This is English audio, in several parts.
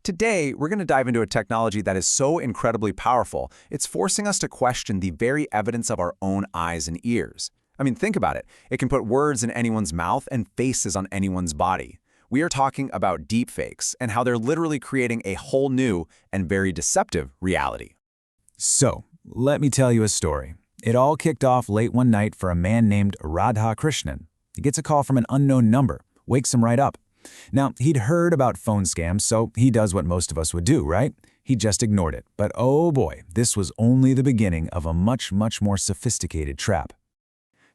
Today, we're going to dive into a technology that is so incredibly powerful, it's forcing us to question the very evidence of our own eyes and ears. I mean, think about it. It can put words in anyone's mouth and faces on anyone's body. We are talking about deepfakes and how they're literally creating a whole new and very deceptive reality. So, let me tell you a story. It all kicked off late one night for a man named Radha Krishnan. He gets a call from an unknown number, wakes him right up. Now, he'd heard about phone scams, so he does what most of us would do, right? He just ignored it. But oh boy, this was only the beginning of a much more sophisticated trap.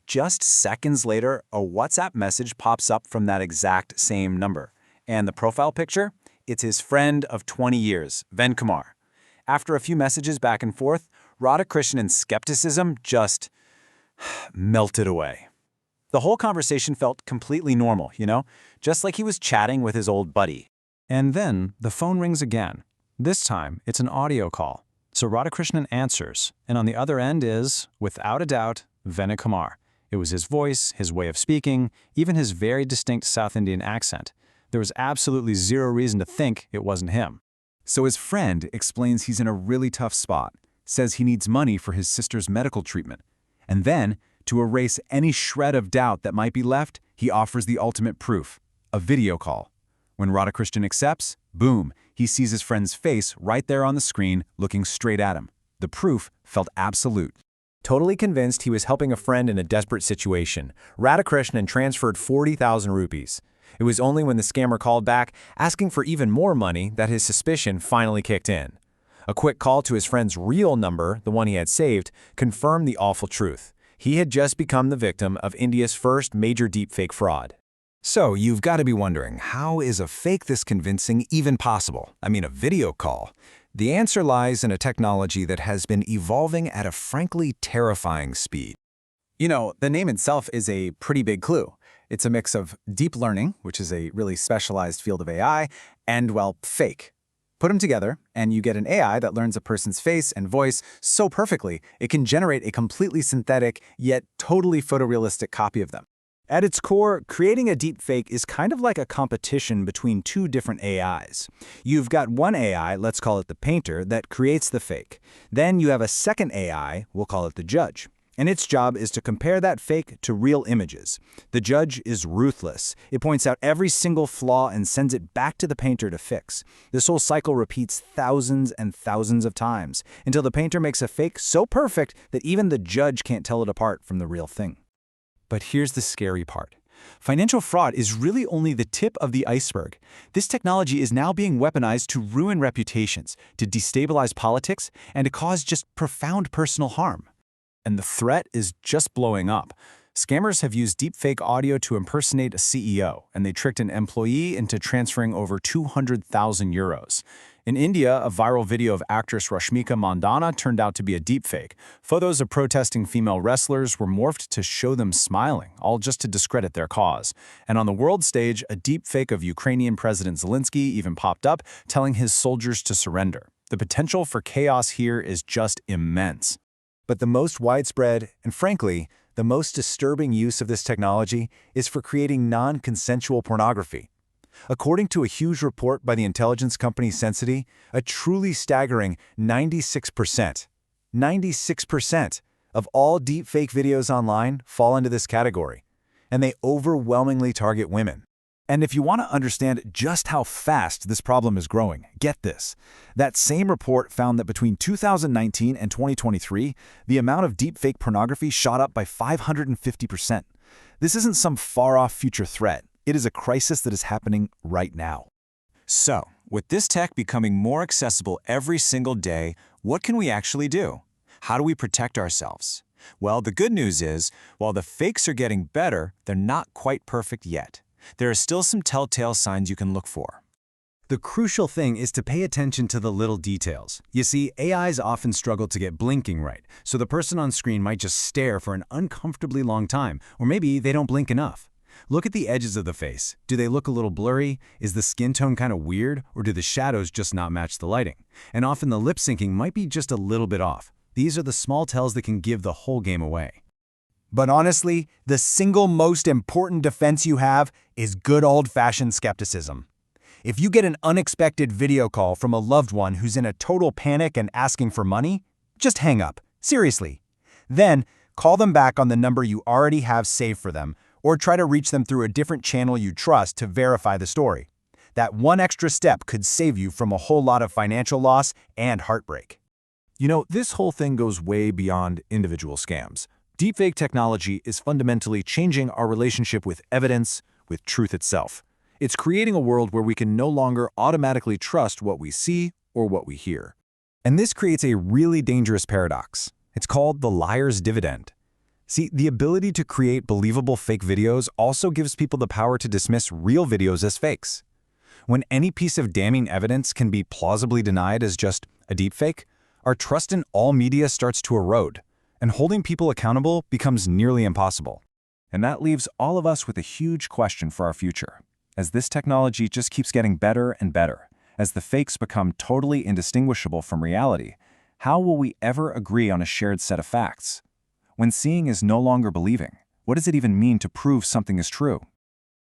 Just seconds later, a WhatsApp message pops up from that exact same number. And the profile picture? It's his friend of 20 years, Ven Kumar. After a few messages back and forth, Radhakrishnan's skepticism just melted away. The whole conversation felt completely normal, just like he was chatting with his old buddy. And then the phone rings again. This time, it's an audio call. So Radhakrishnan answers, and on the other end is, without a doubt, Ven Kumar. It was his voice, his way of speaking, even his very distinct South Indian accent. There was absolutely zero reason to think it wasn't him. So his friend explains he's in a really tough spot, says he needs money for his sister's medical treatment, and then, to erase any shred of doubt that might be left, he offers the ultimate proof, a video call. When Radhakrishnan accepts, boom, he sees his friend's face right there on the screen looking straight at him. The proof felt absolute. Totally convinced he was helping a friend in a desperate situation, Radhakrishnan transferred 40,000 rupees. It was only when the scammer called back, asking for even more money, that his suspicion finally kicked in. A quick call to his friend's real number, the one he had saved, confirmed the awful truth. He had just become the victim of India's first major deepfake fraud. So you've got to be wondering, how is a fake this convincing even possible? I mean, a video call. The answer lies in a technology that has been evolving at a frankly terrifying speed. The name itself is a pretty big clue. It's a mix of deep learning, which is a really specialized field of AI, and, well, fake. Put them together, and you get an AI that learns a person's face and voice so perfectly, it can generate a completely synthetic, yet totally photorealistic copy of them. At its core, creating a deepfake is kind of like a competition between two different AIs. You've got one AI, let's call it the painter, that creates the fake. Then you have a second AI, we'll call it the judge. And its job is to compare that fake to real images. The judge is ruthless. It points out every single flaw and sends it back to the painter to fix. This whole cycle repeats thousands and thousands of times, until the painter makes a fake so perfect that even the judge can't tell it apart from the real thing. But here's the scary part. Financial fraud is really only the tip of the iceberg. This technology is now being weaponized to ruin reputations, to destabilize politics, and to cause just profound personal harm. And the threat is just blowing up. Scammers have used deepfake audio to impersonate a CEO, and they tricked an employee into transferring over 200,000 euros. In India, a viral video of actress Rashmika Mandana turned out to be a deepfake. Photos of protesting female wrestlers were morphed to show them smiling, all just to discredit their cause. And on the world stage, a deepfake of Ukrainian President Zelensky even popped up, telling his soldiers to surrender. The potential for chaos here is just immense. But the most widespread, and frankly, the most disturbing use of this technology is for creating non-consensual pornography. According to a huge report by the intelligence company Sensity, a truly staggering 96% of all deepfake videos online fall into this category, and they overwhelmingly target women. And if you want to understand just how fast this problem is growing, get this. That same report found that between 2019 and 2023, the amount of deepfake pornography shot up by 550%. This isn't some far-off future threat. It is a crisis that is happening right now. So, with this tech becoming more accessible every single day, what can we actually do? How do we protect ourselves? Well, the good news is, while the fakes are getting better, they're not quite perfect yet. There are still some telltale signs you can look for. The crucial thing is to pay attention to the little details. You see, AIs often struggle to get blinking right, so the person on screen might just stare for an uncomfortably long time, or maybe they don't blink enough. Look at the edges of the face. Do they look a little blurry? Is the skin tone kind of weird? Or do the shadows just not match the lighting? And often the lip syncing might be just a little bit off. These are the small tells that can give the whole game away. But honestly, the single most important defense you have is good old-fashioned skepticism. If you get an unexpected video call from a loved one who's in a total panic and asking for money, just hang up. Seriously. Then, call them back on the number you already have saved for them, or try to reach them through a different channel you trust to verify the story. That one extra step could save you from a whole lot of financial loss and heartbreak. You know, this whole thing goes way beyond individual scams. Deepfake technology is fundamentally changing our relationship with evidence, with truth itself. It's creating a world where we can no longer automatically trust what we see or what we hear. And this creates a really dangerous paradox. It's called the liar's dividend. See, the ability to create believable fake videos also gives people the power to dismiss real videos as fakes. When any piece of damning evidence can be plausibly denied as just a deepfake, our trust in all media starts to erode, and holding people accountable becomes nearly impossible. And that leaves all of us with a huge question for our future. As this technology just keeps getting better and better, as the fakes become totally indistinguishable from reality, how will we ever agree on a shared set of facts? When seeing is no longer believing, what does it even mean to prove something is true?